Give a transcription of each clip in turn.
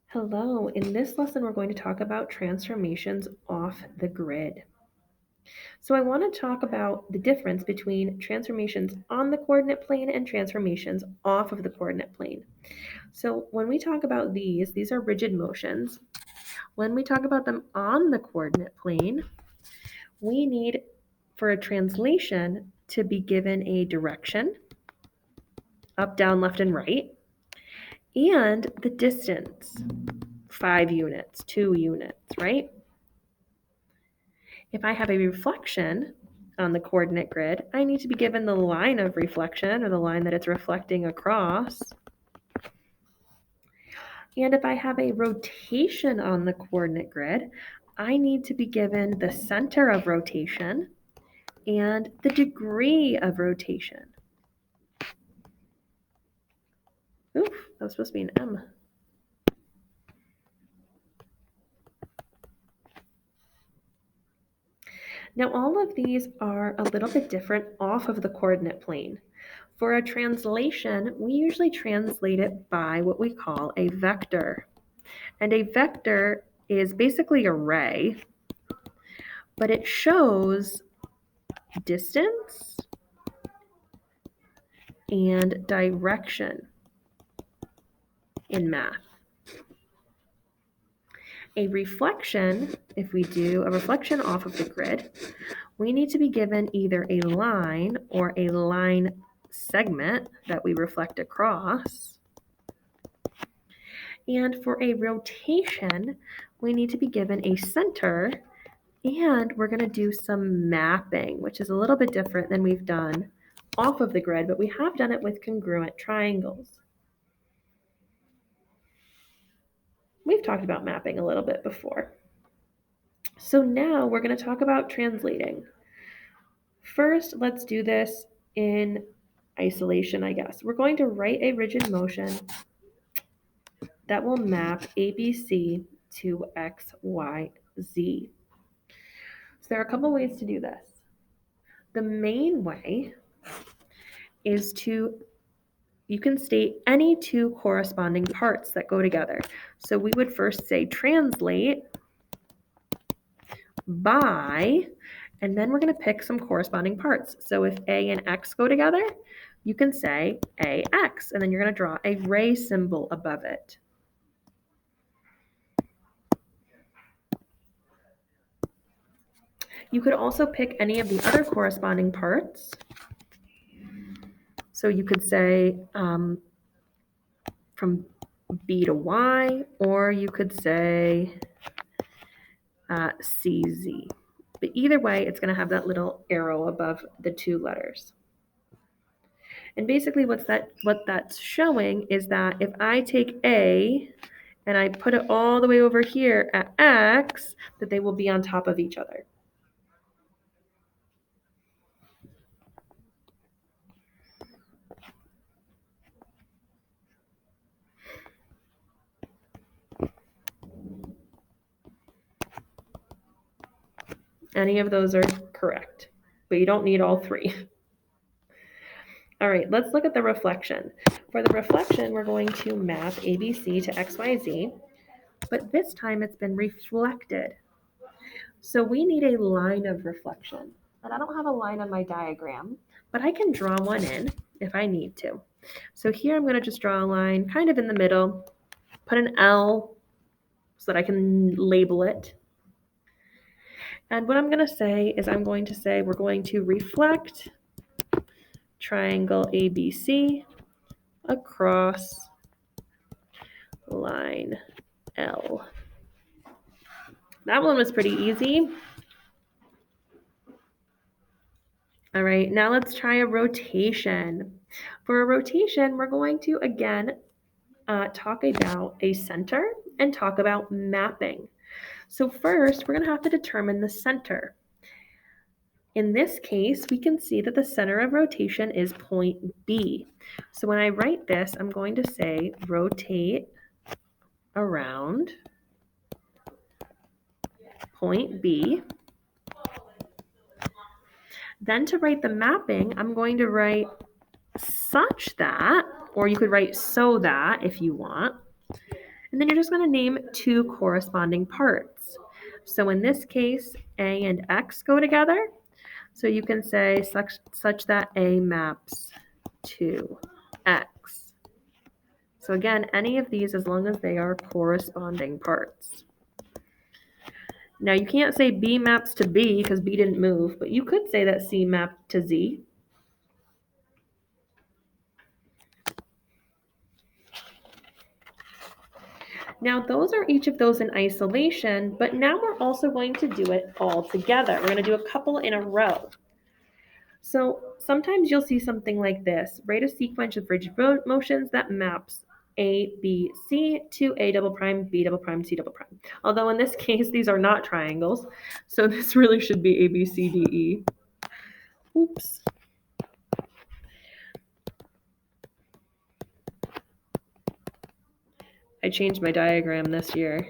Hello, in this lesson we're going to talk about transformations off the grid. So I want to talk about the difference between transformations on the coordinate plane and transformations off of the coordinate plane. So when we talk about these are rigid motions. When we talk about them on the coordinate plane, we need for a translation to be given a direction, up, down, left, and right, and the distance, 5 units, 2 units, right? If I have a reflection on the coordinate grid, I need to be given the line of reflection, or the line that it's reflecting across. And if I have a rotation on the coordinate grid, I need to be given the center of rotation and the degree of rotation. Oof, that was supposed to be an M. Now, all of these are a little bit different off of the coordinate plane. For a translation, we usually translate it by what we call a vector. And a vector is basically a ray, but it shows distance and direction in math. A reflection, if we do a reflection off of the grid, we need to be given either a line or a line segment that we reflect across. And for a rotation, we need to be given a center, and we're going to do some mapping, which is a little bit different than we've done off of the grid, but we have done it with congruent triangles. We've talked about mapping a little bit before. So now we're going to talk about translating. First, let's do this in isolation, I guess. We're going to write a rigid motion that will map ABC to X, Y, Z. So there are a couple ways to do this. The main way is you can state any two corresponding parts that go together. So we would first say translate by, and then we're going to pick some corresponding parts. So if A and X go together, you can say AX, and then you're going to draw a ray symbol above it. You could also pick any of the other corresponding parts. So you could say from B to Y, or you could say CZ. But either way, it's going to have that little arrow above the two letters. And basically what that's showing is that if I take A and I put it all the way over here at X, that they will be on top of each other. Any of those are correct, but you don't need all three. All right, let's look at the reflection. For the reflection, we're going to map ABC to XYZ, but this time it's been reflected. So we need a line of reflection. And I don't have a line on my diagram, but I can draw one in if I need to. So here I'm going to just draw a line kind of in the middle, put an L so that I can label it. And what I'm going to say is I'm going to say we're going to reflect triangle ABC across line L. That one was pretty easy. All right, now let's try a rotation. For a rotation, we're going to, again, talk about a center and talk about mapping. So first, we're going to have to determine the center. In this case, we can see that the center of rotation is point B. So when I write this, I'm going to say rotate around point B. Then to write the mapping, I'm going to write such that, or you could write so that if you want. And then you're just going to name two corresponding parts. So in this case, A and X go together. So you can say such that A maps to X. So again, any of these as long as they are corresponding parts. Now you can't say B maps to B because B didn't move, but you could say that C mapped to Z. Now those are each of those in isolation, but now we're also going to do it all together. We're going to do a couple in a row. So sometimes you'll see something like this. Write a sequence of rigid motions that maps A, B, C to A double prime, B double prime, C double prime. Although in this case, these are not triangles. So this really should be A, B, C, D, E. Oops. I changed my diagram this year.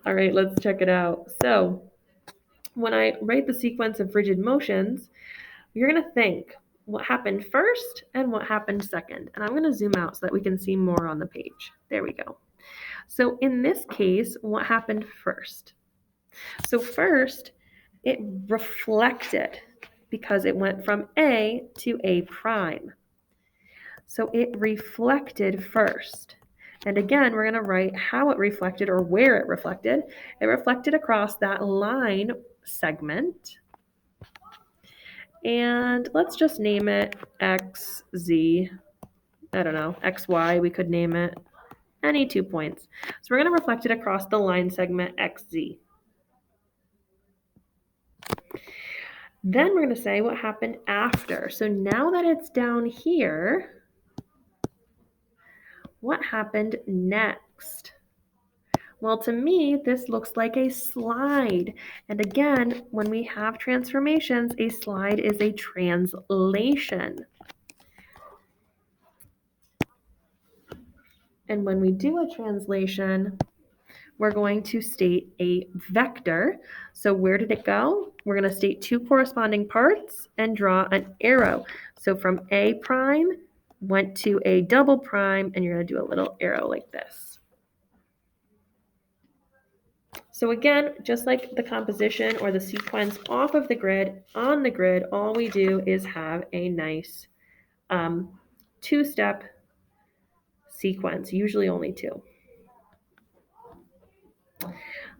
All right, let's check it out. So when I write the sequence of rigid motions, you're going to think what happened first and what happened second. And I'm going to zoom out so that we can see more on the page. There we go. So in this case, what happened first? So first, it reflected because it went from A to A prime. So it reflected first. And again, we're going to write how it reflected or where it reflected. It reflected across that line segment. And let's just name it XZ. I don't know, XY, we could name it. Any 2 points. So we're going to reflect it across the line segment XZ. Then we're going to say what happened after. So now that it's down here, what happened next? Well, to me, this looks like a slide. And again, when we have transformations, a slide is a translation. And when we do a translation, we're going to state a vector. So where did it go? We're going to state two corresponding parts and draw an arrow. So from A prime went to A double prime, and you're going to do a little arrow like this. So again, just like the composition or the sequence off of the grid, on the grid, all we do is have a nice two-step sequence, usually only two.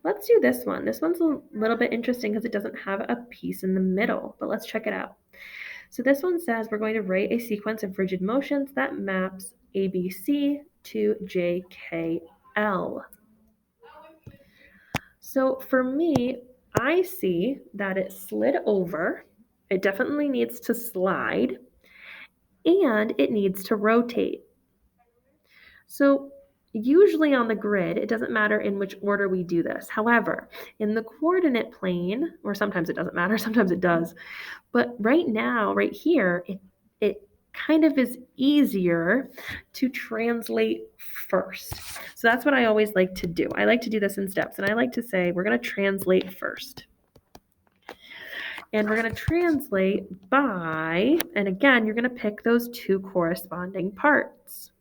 Let's do this one. This one's a little bit interesting because it doesn't have a piece in the middle, but let's check it out. So this one says we're going to write a sequence of rigid motions that maps ABC to JKL. So for me, I see that it slid over. It definitely needs to slide, and it needs to rotate. So usually on the grid, it doesn't matter in which order we do this. However, in the coordinate plane, or sometimes it doesn't matter, sometimes it does, but right now, right here, it kind of is easier to translate first. So that's what I always like to do. I like to do this in steps, and I like to say we're going to translate first. And we're going to translate by, and again, you're going to pick those two corresponding parts.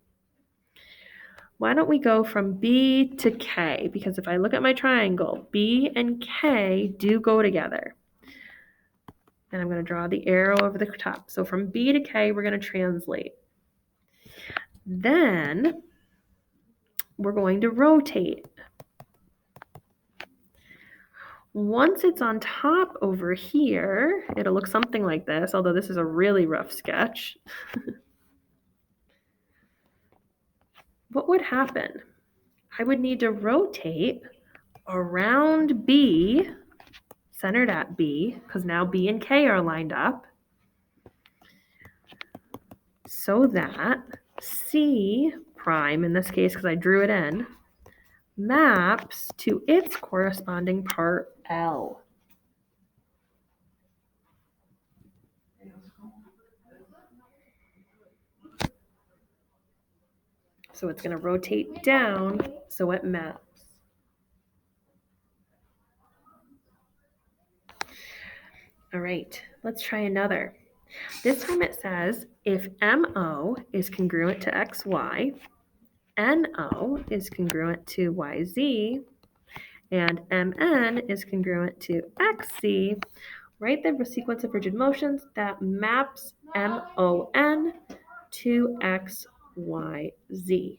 Why don't we go from B to K? Because if I look at my triangle, B and K do go together. And I'm going to draw the arrow over the top. So from B to K, we're going to translate. Then we're going to rotate. Once it's on top over here, it'll look something like this, although this is a really rough sketch. What would happen? I would need to rotate around B, centered at B, because now B and K are lined up, so that C prime, in this case because I drew it in, maps to its corresponding part L. So it's going to rotate down so it maps. All right, let's try another. This time it says if MO is congruent to XY, NO is congruent to YZ, and MN is congruent to XZ, write the sequence of rigid motions that maps MON to XYZ.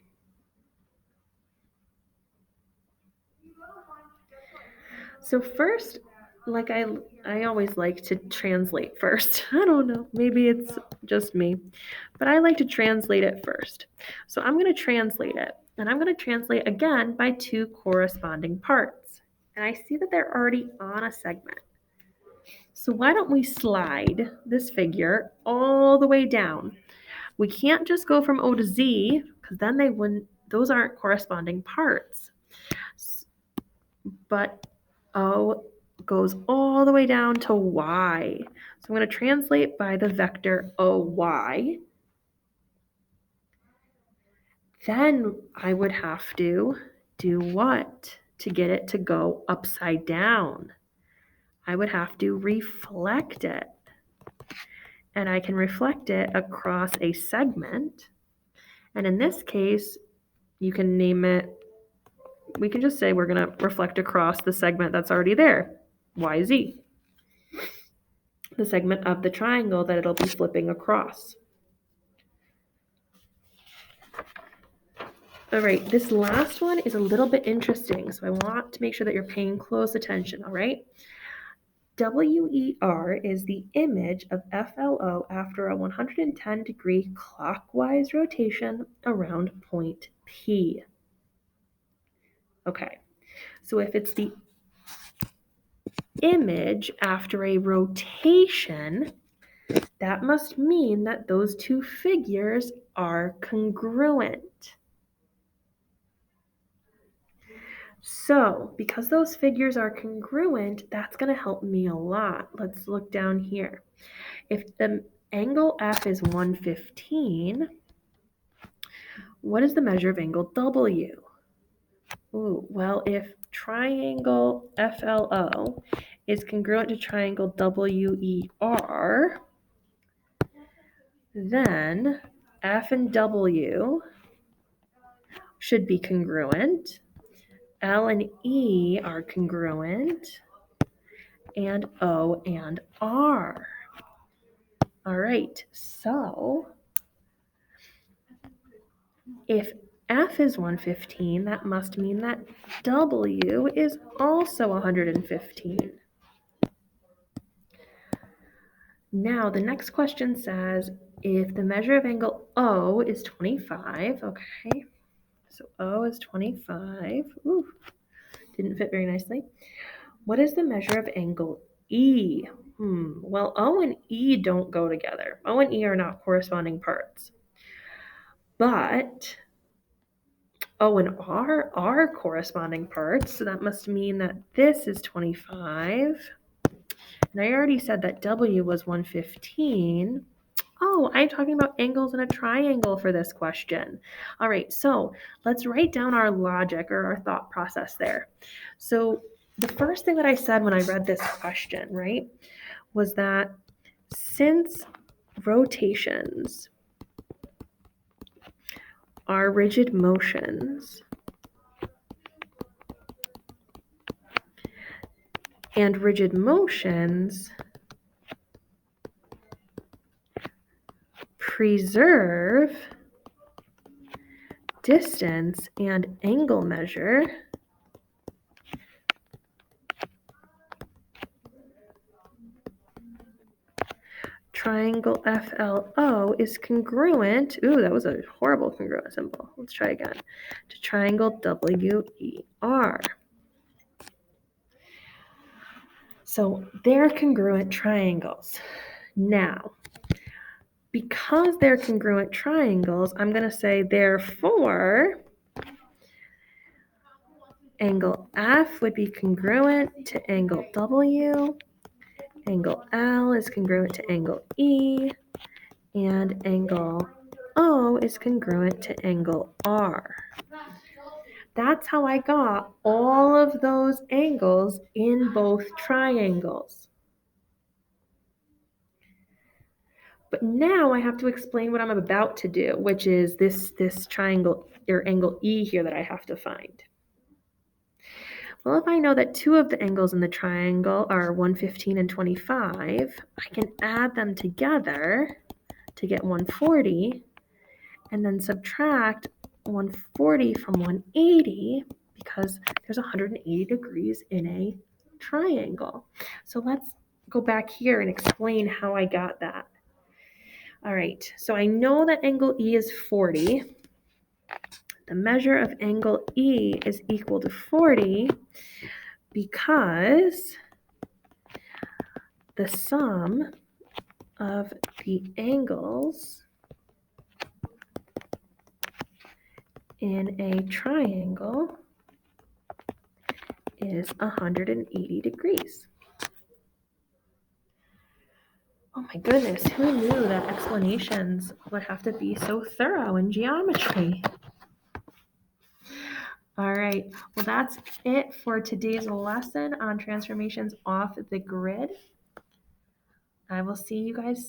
So first, like I always like to translate first. I don't know, maybe it's just me, but I like to translate it first. So I'm going to translate it, and I'm going to translate again by two corresponding parts. And I see that they're already on a segment. So why don't we slide this figure all the way down? We can't just go from O to Z because then those aren't corresponding parts. But O goes all the way down to Y. So I'm going to translate by the vector OY. Then I would have to do what to get it to go upside down? I would have to reflect it. And I can reflect it across a segment. And in this case, you can name it, we can just say we're going to reflect across the segment that's already there, YZ. The segment of the triangle that it'll be flipping across. All right, this last one is a little bit interesting, so I want to make sure that you're paying close attention, all right? WER is the image of FLO after a 110-degree clockwise rotation around point P. Okay, so if it's the image after a rotation, that must mean that those two figures are congruent. So, because those figures are congruent, that's going to help me a lot. Let's look down here. If the angle F is 115, what is the measure of angle W? Ooh, well, if triangle FLO is congruent to triangle WER, then F and W should be congruent. L and E are congruent, and O and R. All right, so if F is 115, that must mean that W is also 115. Now, the next question says, if the measure of angle O is 25, okay, so O is 25, ooh, didn't fit very nicely. What is the measure of angle E? Well, O and E don't go together. O and E are not corresponding parts. But O and R are corresponding parts, so that must mean that this is 25. And I already said that W was 115. Oh, I'm talking about angles in a triangle for this question. All right, so let's write down our logic or our thought process there. So the first thing that I said when I read this question, right, was that since rotations are rigid motions, and rigid motions preserve distance and angle measure, triangle FLO is congruent, ooh, that was a horrible congruent symbol. Let's try again, to triangle WER. So they're congruent triangles. Now, because they're congruent triangles, I'm going to say therefore angle F would be congruent to angle W, angle L is congruent to angle E, and angle O is congruent to angle R. That's how I got all of those angles in both triangles. But now I have to explain what I'm about to do, which is this triangle or angle E here that I have to find. Well, if I know that two of the angles in the triangle are 115 and 25, I can add them together to get 140 and then subtract 140 from 180 because there's 180 degrees in a triangle. So let's go back here and explain how I got that. All right, so I know that angle E is 40. The measure of angle E is equal to 40 because the sum of the angles in a triangle is 180 degrees. Oh my goodness, who knew that explanations would have to be so thorough in geometry? All right, well, that's it for today's lesson on transformations off the grid. I will see you guys